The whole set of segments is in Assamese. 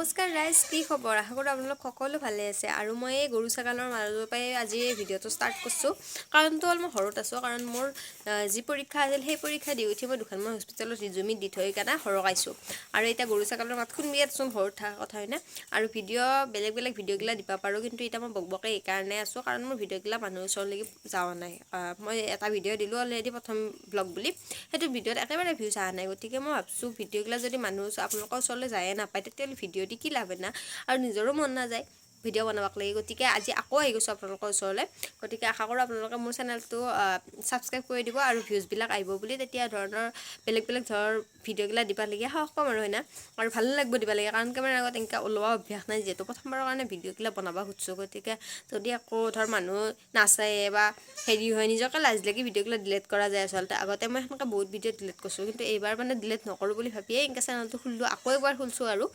নমস্কাৰ ৰাইজ, কি খবৰ? আশা কৰোঁ আপোনালোক সকলো ভালে আছে। আৰু মই এই গৰু ছাগালৰ মাজৰ পৰাই আজি এই ভিডিঅ'টো ষ্টাৰ্ট কৰিছোঁ। কাৰণটো হ'ল মই ঘৰত আছোঁ, কাৰণ মোৰ যি পৰীক্ষা আছিল সেই পৰীক্ষা দি উঠি মই দুখনমান হস্পিটেলত ৰিজুমি দি থৈ কাৰণে সৰকাইছোঁ। আৰু এতিয়া গৰু ছাগালৰ মাত শুনিয়েচোন ঘৰত থকা কথা হয়নে? আৰু বেলেগ বেলেগ ভিডিঅ'গিলা দিব পাৰোঁ, কিন্তু এতিয়া মই বকবকে এইকাৰণে আছোঁ কাৰণ মোৰ ভিডিঅ'গিলা মানুহৰ ওচৰলৈকে যোৱা নাই। মই এটা ভিডিঅ' দিলোঁ অলৰেডি প্ৰথম ব্লগ বুলি, সেইটো ভিডিঅ'ত একেবাৰে ভিউজ অহা নাই। গতিকে মই ভাবিছোঁ ভিডিঅ'গিলা যদি আপোনালোকৰ ওচৰলৈ যায়ে নাপায় তেতিয়াহ'লে ভিডিঅ' দি কি লাভ না, আৰু নিজৰো মন নাযায় ভিডিঅ' বনাব লাগে। গতিকে আজি আকৌ আহি গৈছোঁ আপোনালোকৰ ওচৰলৈ। গতিকে আশা কৰোঁ আপোনালোকে মোৰ চেনেলটো ছাবস্ক্ৰাইব কৰি দিব আৰু ভিউজবিলাক আহিব বুলি, তেতিয়া ধৰণৰ বেলেগ বেলেগ ধৰণৰ ভিডিঅ'গিলা দিবলগীয়া সাহস পাম আৰু হয় না, আৰু ভালো লাগিব দিব লাগে। কাৰণ কেমেৰাৰ আগত এনেকৈ ওলোৱা অভ্যাস নাই, যিহেতু প্ৰথমবাৰৰ কাৰণে ভিডিঅ'গিলা বনাব খুজিছোঁ। গতিকে যদি আকৌ মানুহ নাচায়ে বা হেৰি হয়, নিজকে লাজ লাগি ভিডিঅ'গিলা ডিলিট কৰা যায়। আচলতে আগতে মই সেনেকৈ বহুত ভিডিঅ' ডিলিট কৰিছোঁ, কিন্তু এইবাৰ ডিলিট নকৰোঁ বুলি ভাবিয়ে এনেকৈ চেনেলটো খুলিলোঁ, আকৌ এবাৰ খুলিছোঁ। আৰু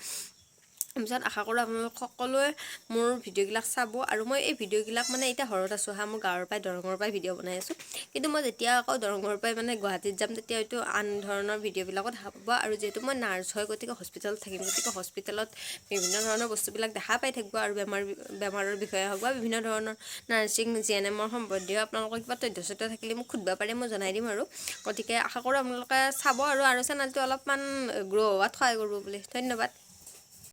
তাৰপিছত আশা কৰোঁ আপোনালোক সকলোৱে মোৰ ভিডিঅ'গিলাক চাব। আৰু মই এই ভিডিঅ'গিলাক এতিয়া ঘৰত আছোঁ মোৰ গাঁৱৰ পৰাই দৰঙৰ পৰাই ভিডিঅ' বনাই আছোঁ। কিন্তু মই যেতিয়া আকৌ দৰঙৰ পৰাই গুৱাহাটীত যাম তেতিয়া হয়তো আন ধৰণৰ ভিডিঅ'বিলাকত দেখা পাব। আৰু যিহেতু মই নাৰ্ছ হয়, গতিকে হস্পিটেলত থাকিম, গতিকে হস্পিটেলত বিভিন্ন ধৰণৰ বস্তুবিলাক দেখা পাই থাকিব। আৰু বেমাৰৰ বিষয়ে হওক বা বিভিন্ন ধৰণৰ নাৰ্ছিং GNMৰ সম্বন্ধীয় আপোনালোকৰ কিবা তথ্য থাকিলে মোক সুধিব পাৰে, মই জনাই দিম। আৰু গতিকে আশা কৰোঁ আপোনালোকে চাব আৰু চেনেলটো অলপমান গ্ৰ' হোৱাত সহায় কৰিব বুলি। ধন্যবাদ।